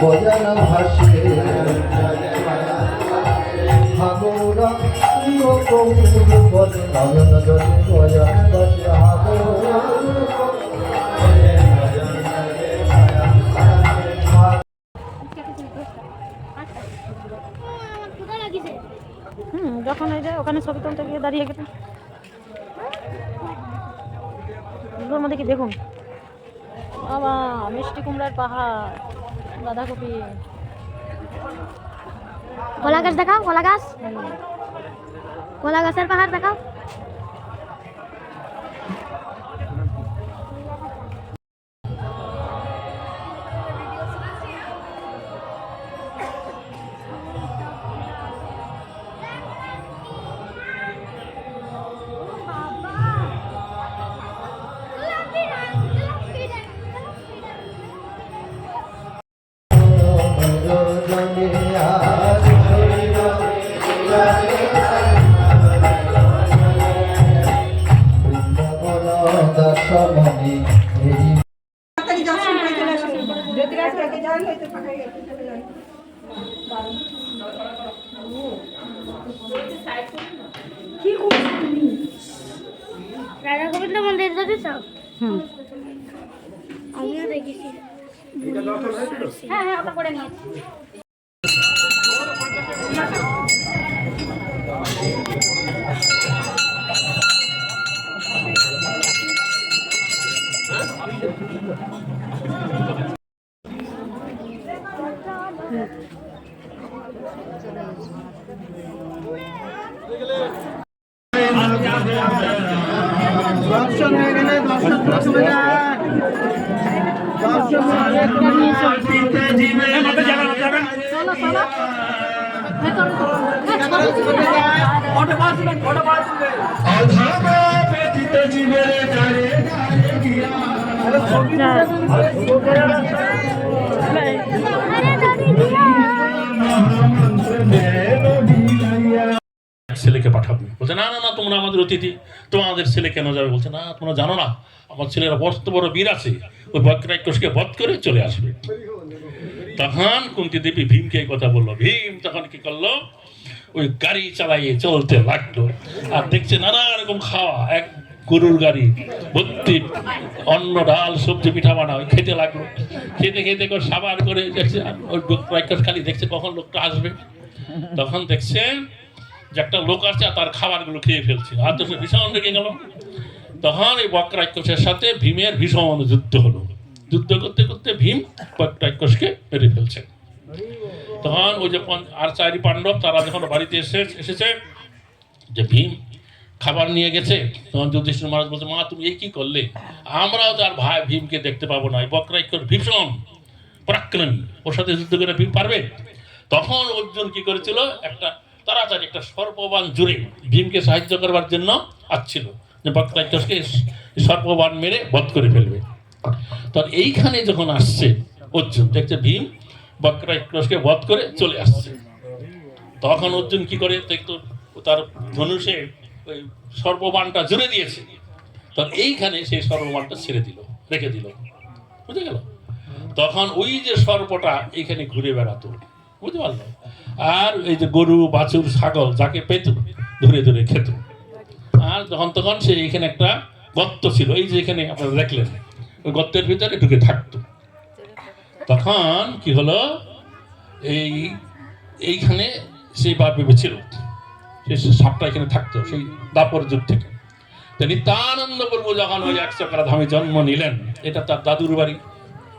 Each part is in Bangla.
বজানা ভাসে হাগোরা নয়ন জলে বজানা ভাসে হাগোরা যখন এই যে ওখানে ছবি তুলতে গিয়ে দাঁড়িয়ে গেলাম এগুলোর মধ্যে কি দেখুন বাবা মিষ্টি কুমড়ার পাহাড় বাঁধাকপি কলা গাছ দেখাও কলা গাছের পাহাড় দেখাও রাধা গোবিন্দ মন্দির দেখেছ? আমিও দেখেছি। হ্যাঁ হ্যাঁ ওটা করে নিয়েছি। দর্শন হয়ে গেলে দর্শন চলে যান ছেলেকে পাঠাবো বলছে না না না তোমরা আমাদের অতিথি তোমাদের ছেলে কেন যাবে বলছে না তোমরা জানো না আমার ছেলেরা বস্ত বড় বীর আছে ওই বক্রাইকোষকে বধ করে চলে আসবে তখন কুন্তী দেবী ভীমকে এই কথা বললো ভীম তখন কি করলো ওই গাড়ি চালাইয়ে চলতে লাগলো আর দেখছে নানা রকম খাওয়া এক গরুর গাড়ি ভর্তি অন্ন ডাল সবজি পিঠা বানা ওই খেতে লাগলো খেতে খেতে করে সাবার করে দেখছে ওই বক্রাইকোষ খালি দেখছে কখন লোকটা আসবে তখন দেখছে যে একটা লোক আছে তার খাবারগুলো খেয়ে ফেলছে আর তো সে ভীষণ রেগে গেল তখন এই বক্রাইকোষের সাথে ভীমের ভীষণ যুদ্ধ হলো যুদ্ধ করতে করতে ভীম বক্রাইকোষকে মেরে ফেলছে তখন ওই যে আর চারি পাণ্ডব তারা যখন বাড়িতে এসেছে যে ভীম খাবার নিয়ে গেছে তখন যুধিষ্ঠির মহারাজ বলছে মা তুমি এই কি করলে আমরাও তার ভাই ভীমকে দেখতে পাবো না এই বক্রাইকোষ ভীষণ পরাক্রমী ওর সাথে যুদ্ধ করে ভীম পারবে তখন অর্জুন কি করেছিল একটা তাড়াতাড়ি একটা সর্পবাণ জুড়ে ভীমকে সাহায্য করবার জন্য আসছিল যে বক্রাইকোষকে সর্পবাণ মেরে বধ করে ফেলবে তো এইখানে যখন আসছে অর্জুন দেখছে ভীম বক্রাইকোষকে বধ করে চলে আসছে তখন অর্জুন কি করে দেখতো তার ধনুষে ওই সর্পবাণটা জুড়ে দিয়েছে তো এইখানে সেই সর্পবাণটা ছেড়ে দিল রেখে দিল বুঝে গেল তখন ওই যে সর্পটা এইখানে ঘুরে বেড়াতো বুঝতে পারলো আর এই যে গরু বাছুর ছাগল যাকে পেত ধরে ধরে খেত আর যখন তখন সে এখানে একটা গর্ত ছিল এই যে এখানে আপনারা দেখলেন ওই গর্তের ভিতরে ঢুকে থাকতো তখন কি হলো এইখানে সেই বাপ ভেবেছিল সেই সাপটা এখানে থাকতো সেই দাপর যুগ থেকে নিত্যানন্দ প্রভু যখন ওই 100 ধামে জন্ম নিলেন এটা তার দাদুর বাড়ি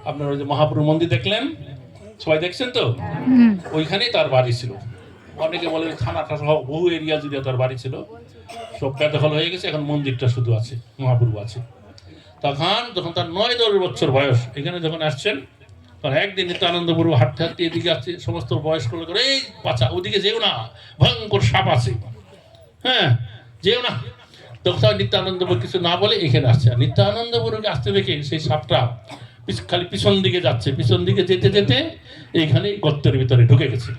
আপনার ওই যে মহাপ্রভু মন্দির দেখলেন সবাই দেখছেন তো ওইখানেই তার বাড়ি ছিল অনেকে বলে থানাটা সহ বহু এরিয়া জুড়ে তার বাড়ি ছিল সব দখল হয়ে গেছে এখন মন্দিরটা শুধু আছে মহাপ্রভু আছে তখন যখন তার 9-10 বছর বয়স এখানে যখন আসছেন আর একদিন নিত্যানন্দ প্রভু হাঁটতে হাঁটতে এদিকে আসছে, সমস্ত বয়স্ক লোক এই বাচ্চা ওদিকে যেও না, ভয়ঙ্কর সাপ আছে, হ্যাঁ যেও না। তখন নিত্যানন্দ প্রভু কিছু না বলে এখানে আসছে। আর নিত্যানন্দ প্রভুকে আসতে দেখে সেই সাপটা খালি পিছন দিকে যাচ্ছে, পিছন দিকে যেতে যেতে এইখানে গর্তের ভিতরে ঢুকে গেছে।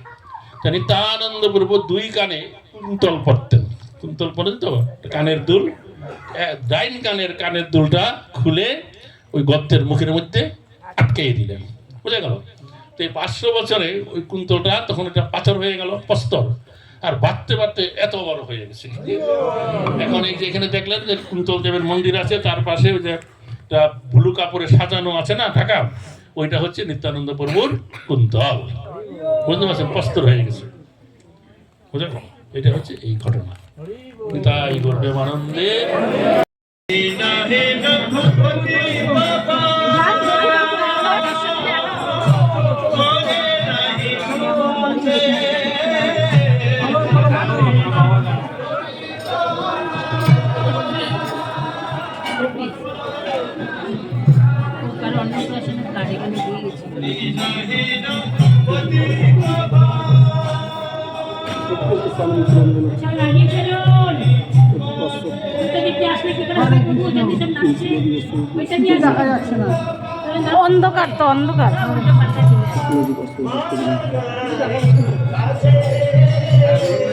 নিত্যানন্দ প্রভু দুই কানে কুন্তল পরতেন, কুন্তল পরেন তো কানের দুল, ডাইন কানের দুলটা খুলে ওই গর্তের মুখের মধ্যে আটকে দিলেন, বুঝে গেল। তো এই 500 বছরে ওই কুন্তলটা তখন এটা পাথর হয়ে গেল, প্রস্তর, আর বাড়তে বাড়তে এত বড় হয়ে গেছে। এখন এই যে এখানে দেখলেন যে কুন্তল দেবের মন্দির আছে, তার পাশে ওই যে ব্লু কাপড়ে সাজানো আছে না ঢাকা, ওইটা হচ্ছে নিত্যানন্দ প্রভুর কুন্তল, বুঝতে পারছেন, প্রস্তর হয়ে গেছে, বুঝে গেল। এটা হচ্ছে এই ঘটনা। তাই করবে আনন্দে অন্ধকার তো অন্ধকার।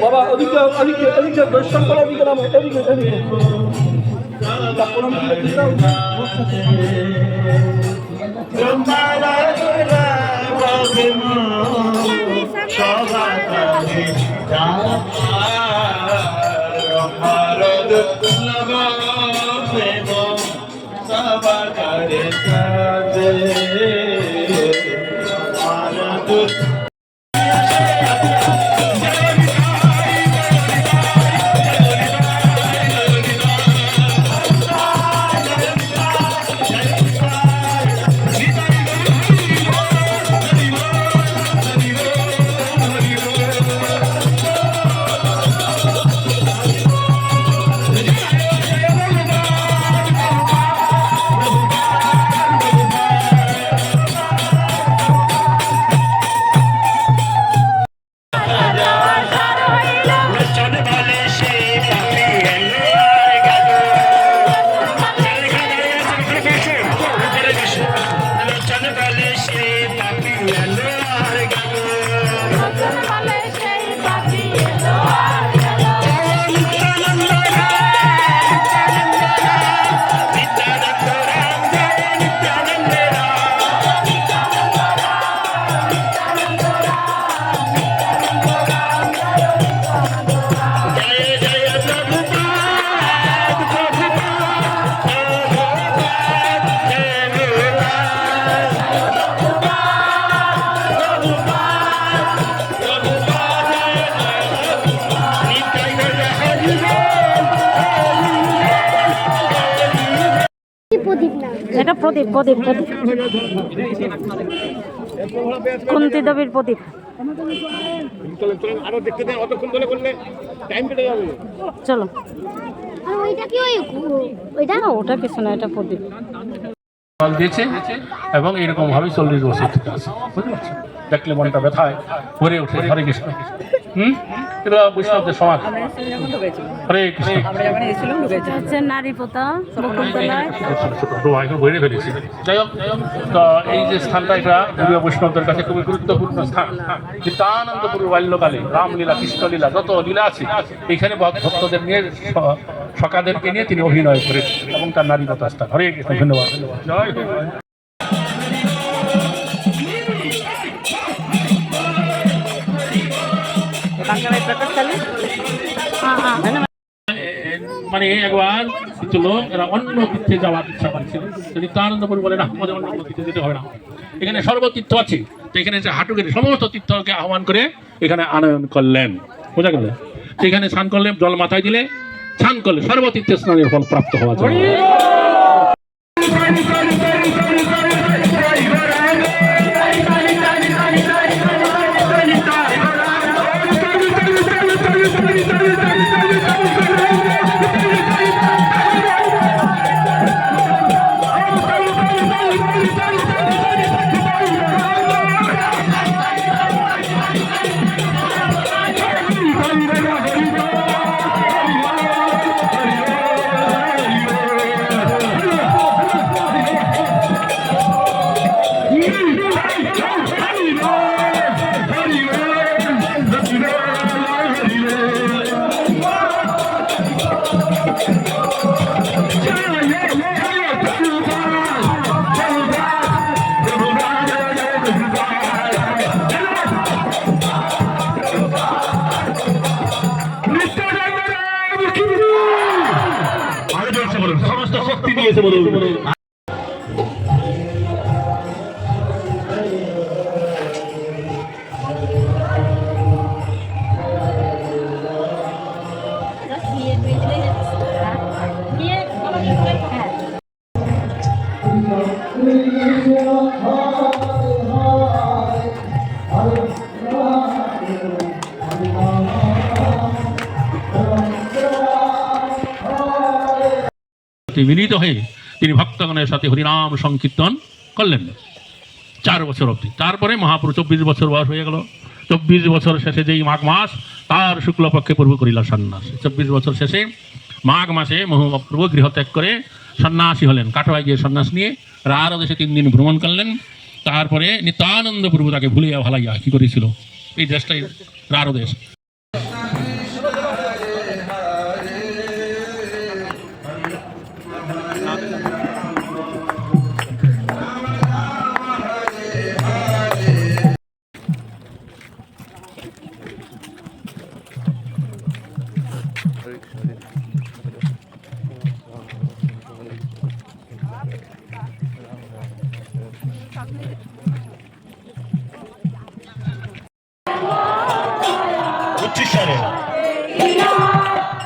বাবা ওদিকে ওদিকে ওদিকে দর্শন করে ওদিকে নামো, ওদিকে ওদিকে এটা প্রদীপ, প্রদীপ, প্রদীপ, কুন্তী দেবীর প্রদীপ। আরো দেখতে দেন, অতক্ষণ ধরে করলে টাইম কেটে যাবে। চলো, ওইটা কি ওইটা না ওটা কিছু না, এটা প্রদীপ দিয়েছে এবং এরকম ভাবে 40 বছর থেকে আছে, বুঝতে পারছো? দেখলে মনটা ব্যথায় ভরে ওঠে। হরে কৃষ্ণ। এটা বৈষ্ণবদের সমাজ। হরে কৃষ্ণ। হচ্ছে নারী পোতা বকুলতলায়। বইরে ফেলেছি। যাই হোক, তো এই যে স্থানটা এটা গৌড়ীয় বৈষ্ণবদের কাছে খুবই গুরুত্বপূর্ণ স্থান। নিত্যানন্দপুর বাল্যকালে রামলীলা, কৃষ্ণলীলা যত লীলা আছে এখানে ভক্তদের নিয়ে, সখাদেরকে নিয়ে তিনি অভিনয় করেছেন এবং তার নারী পোতা স্থান। হরে কৃষ্ণ। ধন্যবাদ। জয় হোক। মানে একবার কিছু লোক এরা অন্য তীর্থে যাওয়ার ইচ্ছা করছিল। নিত্যানন্দপুর বলে না, আমাদের অন্য তীর্থে যেতে হবে না, এখানে সর্বতীর্থ আছে। তো এখানে হাঁটুকে সমস্ত তীর্থকে আহ্বান করে এখানে আনয়ন করলেন, বোঝা গেল। এখানে স্নান করলে, জল মাথায় দিলে স্নান করলে সর্বতীর্থে স্নানের ফল প্রাপ্ত হওয়া যায়। দিয়েছে বলুন। মিলিত হয়ে তিনি ভক্তগণের সাথে হরিনাম সংকীর্তন করলেন 4 বছর অবধি। তারপরে মহাপ্রভু 24 বছর বয়স হয়ে গেল। 24 বছর শেষে যেই মাঘ মাস, তার শুক্লপক্ষে প্রভু করিল সন্ন্যাস। 24 বছর শেষে মাঘ মাসে মহাপ্রভু গৃহত্যাগ করে সন্ন্যাসী হলেন। কাটোয়ায় গিয়ে সন্ন্যাস নিয়ে রাঢ় দেশে 3 দিন ভ্রমণ করলেন। তারপরে নিত্যানন্দ প্রভু তাকে ভুলিয়া ভালাইয়া কি করেছিল, এই দেশটাই রাঢ় দেশ।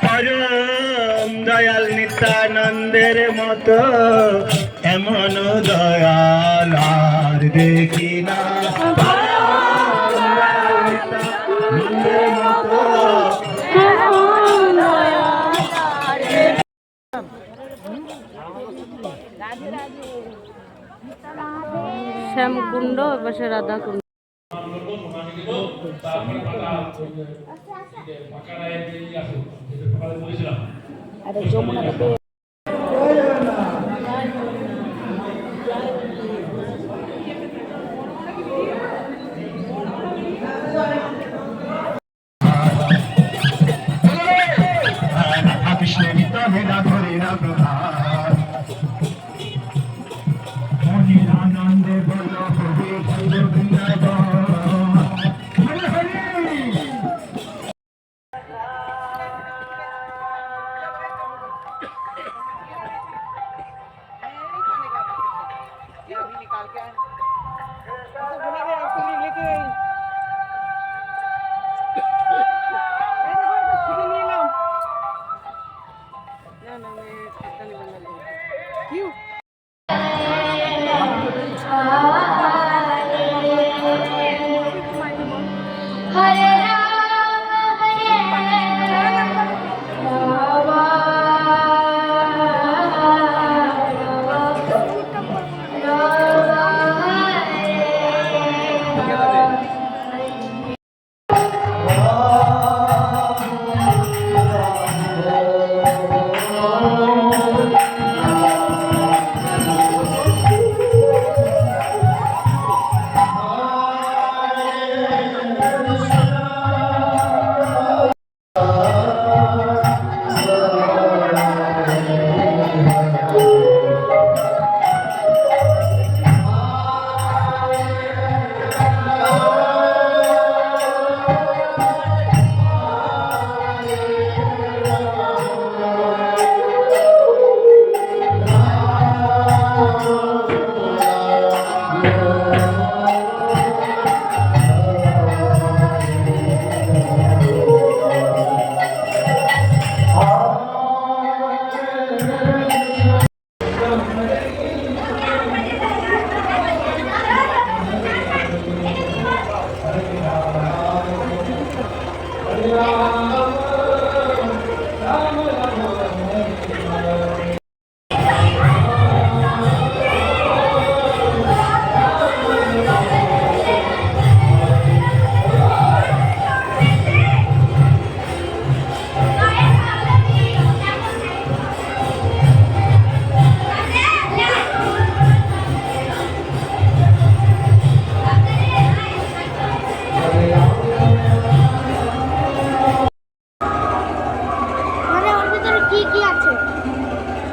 পরম দয়াল নিত্যানন্দের মতো এমন দয়াল আর দেখি না। শ্যামকুণ্ড এপাশে রাধাকুণ্ড। কৃষ্ণ গীতা মেলা ধরে না প্রভাত মনির আনন্দে বল হবে Vrindavan. Hare Rama, Hare Rama,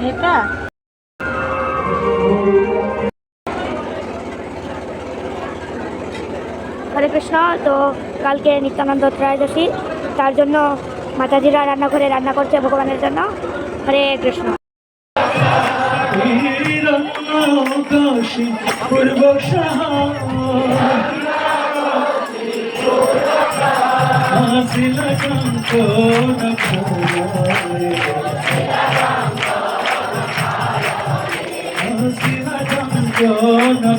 এটা হরে কৃষ্ণ। তো কালকে নিত্যানন্দ ত্রয়োদশী, তার জন্য মাতাজিরা রান্নাঘরে রান্না করছে ভগবানের জন্য। হরে কৃষ্ণ। জন্য কাশী পূর্ব হাসিলা কাঙ্কন হাসিলা কাঙ্কন